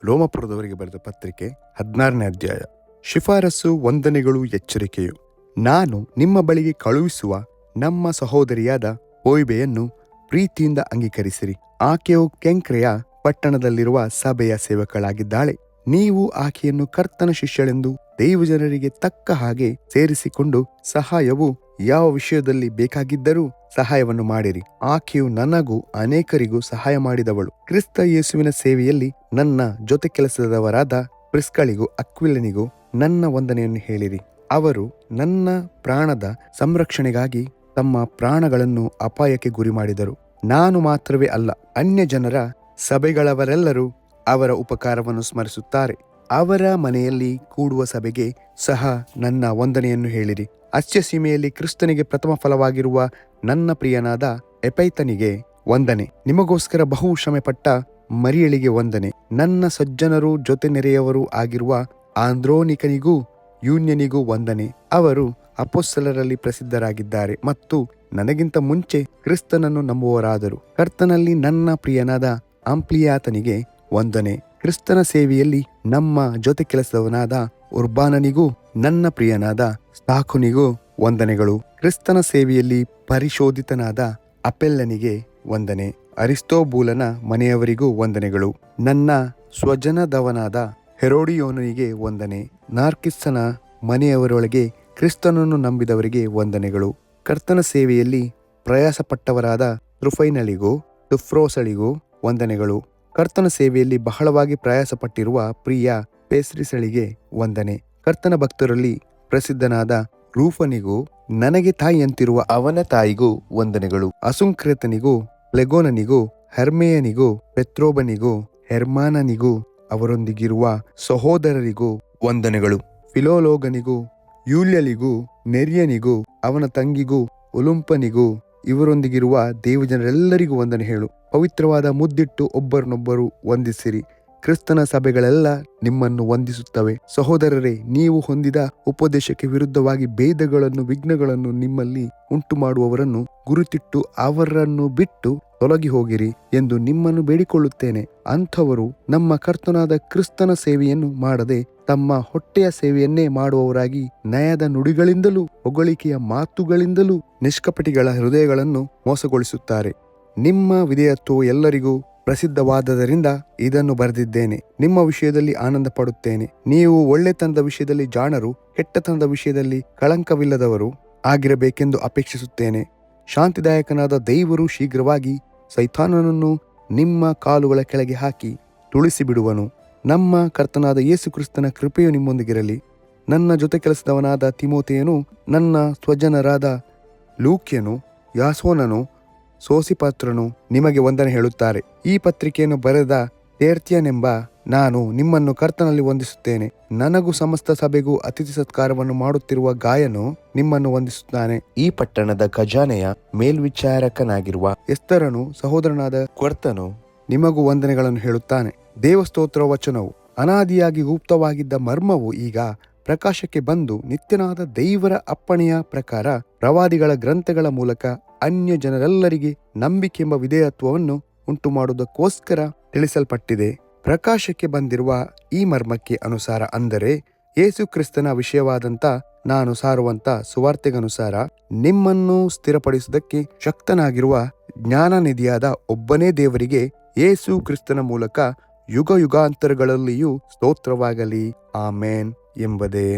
ರೋಮಪುರದವರಿಗೆ ಬರೆದ ಪತ್ರಿಕೆ 16ನೇ ಅಧ್ಯಾಯ. ಶಿಫಾರಸು, ವಂದನೆಗಳು, ಎಚ್ಚರಿಕೆಯು. ನಾನು ನಿಮ್ಮ ಬಳಿಗೆ ಕಳುಹಿಸುವ ನಮ್ಮ ಸಹೋದರಿಯಾದ ಫೋಯಿಬೆಯನ್ನು ಪ್ರೀತಿಯಿಂದ ಅಂಗೀಕರಿಸಿರಿ. ಆಕೆಯು ಕೆಂಕ್ರೆಯ ಪಟ್ಟಣದಲ್ಲಿರುವ ಸಭೆಯ ಸೇವಕಳಾಗಿದ್ದಾಳೆ. ನೀವು ಆಕೆಯನ್ನು ಕರ್ತನ ಶಿಷ್ಯಳೆಂದು ದೇವಜನರಿಗೆ ತಕ್ಕ ಹಾಗೆ ಸೇರಿಸಿಕೊಂಡು ಸಹಾಯವು ಯಾವ ವಿಷಯದಲ್ಲಿ ಬೇಕಾಗಿದ್ದರೂ ಸಹಾಯವನ್ನು ಮಾಡಿರಿ. ಆಕೆಯು ನನಗೂ ಅನೇಕರಿಗೂ ಸಹಾಯ ಮಾಡಿದವಳು. ಕ್ರಿಸ್ತ ಯೇಸುವಿನ ಸೇವೆಯಲ್ಲಿ ನನ್ನ ಜೊತೆ ಕೆಲಸದವರಾದ ಪ್ರಿಸ್ಕಳಿಗೂ ಅಕ್ವಿಲನಿಗೂ ನನ್ನ ವಂದನೆಯನ್ನು ಹೇಳಿರಿ. ಅವರು ನನ್ನ ಪ್ರಾಣದ ಸಂರಕ್ಷಣೆಗಾಗಿ ತಮ್ಮ ಪ್ರಾಣಗಳನ್ನು ಅಪಾಯಕ್ಕೆ ಗುರಿ ಮಾಡಿದರು. ನಾನು ಮಾತ್ರವೇ ಅಲ್ಲ, ಅನ್ಯ ಜನರ ಸಭೆಗಳವರೆಲ್ಲರೂ ಅವರ ಉಪಕಾರವನ್ನು ಸ್ಮರಿಸುತ್ತಾರೆ. ಅವರ ಮನೆಯಲ್ಲಿ ಕೂಡುವ ಸಭೆಗೆ ಸಹ ನನ್ನ ವಂದನೆಯನ್ನು ಹೇಳಿರಿ. ಅಸ್ಯ ಸೀಮೆಯಲ್ಲಿ ಕ್ರಿಸ್ತನಿಗೆ ಪ್ರಥಮ ಫಲವಾಗಿರುವ ನನ್ನ ಪ್ರಿಯನಾದ ಎಪೈತನಿಗೆ ವಂದನೆ. ನಿಮಗೋಸ್ಕರ ಬಹು ಶ್ರಮೆಪಟ್ಟ ಮರಿಯಳಿಗೆ ವಂದನೆ. ನನ್ನ ಸಜ್ಜನರು ಜೊತೆ ನೆರೆಯವರೂ ಆಗಿರುವ ಆಂದ್ರೋನಿಕನಿಗೂ ಯೂನ್ಯನಿಗೂ ವಂದನೆ. ಅವರು ಅಪೊಸ್ತಲರಲ್ಲಿ ಪ್ರಸಿದ್ಧರಾಗಿದ್ದಾರೆ ಮತ್ತು ನನಗಿಂತ ಮುಂಚೆ ಕ್ರಿಸ್ತನನ್ನು ನಂಬುವವರಾದರು. ಕರ್ತನಲ್ಲಿ ನನ್ನ ಪ್ರಿಯನಾದ ಅಂಪ್ಲಿಯಾತನಿಗೆ ವಂದನೆ. ಕ್ರಿಸ್ತನ ಸೇವೆಯಲ್ಲಿ ನಮ್ಮ ಜೊತೆ ಕೆಲಸದವನಾದ ಉರ್ಬಾನನಿಗೂ ನನ್ನ ಪ್ರಿಯನಾದ ಸ್ತಾಕುನಿಗೂ ವಂದನೆಗಳು. ಕ್ರಿಸ್ತನ ಸೇವೆಯಲ್ಲಿ ಪರಿಶೋಧಿತನಾದ ಅಪೆಲ್ಲನಿಗೆ ವಂದನೆ. ಅರಿಸ್ತೋಬೂಲನ ಮನೆಯವರಿಗೂ ವಂದನೆಗಳು. ನನ್ನ ಸ್ವಜನದವನಾದ ಹೆರೋಡಿಯೋನನಿಗೆ ವಂದನೆ. ನಾರ್ಕಿಸ್ಸನ ಮನೆಯವರೊಳಗೆ ಕ್ರಿಸ್ತನನ್ನು ನಂಬಿದವರಿಗೆ ವಂದನೆಗಳು. ಕರ್ತನ ಸೇವೆಯಲ್ಲಿ ಪ್ರಯಾಸಪಟ್ಟವರಾದ ತ್ರುಫೈನಳಿಗೂ ತುಫ್ರೋಸಳಿಗೂ ವಂದನೆಗಳು. ಕರ್ತನ ಸೇವೆಯಲ್ಲಿ ಬಹಳವಾಗಿ ಪ್ರಯಾಸಪಟ್ಟಿರುವ ಪ್ರಿಯ ಪೇಸ್ರಿಸಳಿಗೆ ವಂದನೆ. ಕರ್ತನ ಭಕ್ತರಲ್ಲಿ ಪ್ರಸಿದ್ಧನಾದ ರೂಫನಿಗೂ ನನಗೆ ತಾಯಿಯಂತಿರುವ ಅವನ ತಾಯಿಗೂ ವಂದನೆಗಳು. ಅಸುಂಕ್ರೇತನಿಗೂ ಪ್ಲೆಗೋನನಿಗೂ ಹೆರ್ಮೇಯನಿಗೂ ಪೆತ್ರೋಬನಿಗೂ ಹೆರ್ಮಾನನಿಗೂ ಅವರೊಂದಿಗಿರುವ ಸಹೋದರರಿಗೂ ವಂದನೆಗಳು. ಫಿಲೋಲೋಗನಿಗೂ ಯೂಲ್ಯಲಿಗೂ ನೆರಿಯನಿಗೂ ಅವನ ತಂಗಿಗೂ ಉಲುಂಪನಿಗೂ ಇವರೊಂದಿಗಿರುವ ದೇವಜನರೆಲ್ಲರಿಗೂ ವಂದನೆ ಹೇಳು. ಪವಿತ್ರವಾದ ಮುದ್ದಿಟ್ಟು ಒಬ್ಬರನ್ನೊಬ್ಬರು ವಂದಿಸಿರಿ. ಕ್ರಿಸ್ತನ ಸಭೆಗಳೆಲ್ಲ ನಿಮ್ಮನ್ನು ವಂದಿಸುತ್ತವೆ. ಸಹೋದರರೇ, ನೀವು ಹೊಂದಿದ ಉಪದೇಶಕ್ಕೆ ವಿರುದ್ಧವಾಗಿ ಭೇದಗಳನ್ನು ವಿಘ್ನಗಳನ್ನು ನಿಮ್ಮಲ್ಲಿ ಉಂಟು ಮಾಡುವವರನ್ನು ಗುರುತಿಟ್ಟು ಅವರನ್ನು ಬಿಟ್ಟು ತೊಲಗಿ ಹೋಗಿರಿ ಎಂದು ನಿಮ್ಮನ್ನು ಬೇಡಿಕೊಳ್ಳುತ್ತೇನೆ. ಅಂಥವರು ನಮ್ಮ ಕರ್ತನಾದ ಕ್ರಿಸ್ತನ ಸೇವೆಯನ್ನು ಮಾಡದೆ ತಮ್ಮ ಹೊಟ್ಟೆಯ ಸೇವೆಯನ್ನೇ ಮಾಡುವವರಾಗಿ ನಯದ ನುಡಿಗಳಿಂದಲೂ ಹೊಗಳಿಕೆಯ ಮಾತುಗಳಿಂದಲೂ ನಿಷ್ಕಪಟಿಗಳ ಹೃದಯಗಳನ್ನು ಮೋಸಗೊಳಿಸುತ್ತಾರೆ. ನಿಮ್ಮ ವಿಧೇಯತ್ವವು ಎಲ್ಲರಿಗೂ ಪ್ರಸಿದ್ಧವಾದದರಿಂದ ಇದನ್ನು ಬರೆದಿದ್ದೇನೆ. ನಿಮ್ಮ ವಿಷಯದಲ್ಲಿ ಆನಂದ ಪಡುತ್ತೇನೆ. ನೀವು ಒಳ್ಳೆತನದ ವಿಷಯದಲ್ಲಿ ಜಾಣರು, ಕೆಟ್ಟತನದ ವಿಷಯದಲ್ಲಿ ಕಳಂಕವಿಲ್ಲದವರು ಆಗಿರಬೇಕೆಂದು ಅಪೇಕ್ಷಿಸುತ್ತೇನೆ. ಶಾಂತಿದಾಯಕನಾದ ದೇವರು ಶೀಘ್ರವಾಗಿ ಸೈತಾನನನ್ನು ನಿಮ್ಮ ಕಾಲುಗಳ ಕೆಳಗೆ ಹಾಕಿ ತುಳಿಸಿಬಿಡುವನು. ನಮ್ಮ ಕರ್ತನಾದ ಯೇಸು ಕ್ರಿಸ್ತನ ಕೃಪೆಯು ನಿಮ್ಮೊಂದಿಗಿರಲಿ. ನನ್ನ ಜೊತೆ ಕೆಲಸದವನಾದ ತಿಮೋಥೆಯನು, ನನ್ನ ಸ್ವಜನರಾದ ಲೂಕ್ಯನು, ಯಾಸೋನನು, ಸೋಸಿಪಾತ್ರನು ನಿಮಗೆ ವಂದನೆ ಹೇಳುತ್ತಾರೆ. ಈ ಪತ್ರಿಕೆಯನ್ನು ಬರೆದ ತೇರ್ತ್ಯನೆಂಬ ನಾನು ನಿಮ್ಮನ್ನು ಕರ್ತನಲ್ಲಿ ವಂದಿಸುತ್ತೇನೆ. ನನಗೂ ಸಮಸ್ತ ಸಭೆಗೂ ಅತಿಥಿ ಸತ್ಕಾರವನ್ನು ಮಾಡುತ್ತಿರುವ ಗಾಯನು ನಿಮ್ಮನ್ನು ವಂದಿಸುತ್ತಾನೆ. ಈ ಪಟ್ಟಣದ ಖಜಾನೆಯ ಮೇಲ್ವಿಚಾರಕನಾಗಿರುವ ಎಸ್ತರನು ಸಹೋದರನಾದ ಕ್ವರ್ತನು ನಿಮಗೂ ವಂದನೆಗಳನ್ನು ಹೇಳುತ್ತಾನೆ. ದೇವಸ್ತೋತ್ರ ವಚನವು ಅನಾದಿಯಾಗಿ ಗುಪ್ತವಾಗಿದ್ದ ಮರ್ಮವು ಈಗ ಪ್ರಕಾಶಕ್ಕೆ ಬಂದು ನಿತ್ಯನಾದ ದೇವರ ಅಪ್ಪಣೆಯ ಪ್ರಕಾರ ಪ್ರವಾದಿಗಳ ಗ್ರಂಥಗಳ ಮೂಲಕ ಅನ್ಯ ಜನರೆಲ್ಲರಿಗೆ ನಂಬಿಕೆಂಬ ವಿಧೇಯತ್ವವನ್ನು ಉಂಟು ಮಾಡುವುದಕ್ಕೋಸ್ಕರ ತಿಳಿಸಲ್ಪಟ್ಟಿದೆ. ಪ್ರಕಾಶಕ್ಕೆ ಬಂದಿರುವ ಈ ಮರ್ಮಕ್ಕೆ ಅನುಸಾರ, ಅಂದರೆ ಯೇಸು ಕ್ರಿಸ್ತನ ವಿಷಯವಾದಂತ ನಾನು ಸಾರುವಂತ ಸುವಾರ್ತೆಗನುಸಾರ ನಿಮ್ಮನ್ನು ಸ್ಥಿರಪಡಿಸುವುದಕ್ಕೆ ಶಕ್ತನಾಗಿರುವ ಜ್ಞಾನನಿಧಿಯಾದ ಒಬ್ಬನೇ ದೇವರಿಗೆ ಯೇಸು ಕ್ರಿಸ್ತನ ಮೂಲಕ ಯುಗ ಯುಗಾಂತರಗಳಲ್ಲಿಯೂ ಸ್ತೋತ್ರವಾಗಲಿ. ಆಮೇನ್ ಎಂಬುದೇ.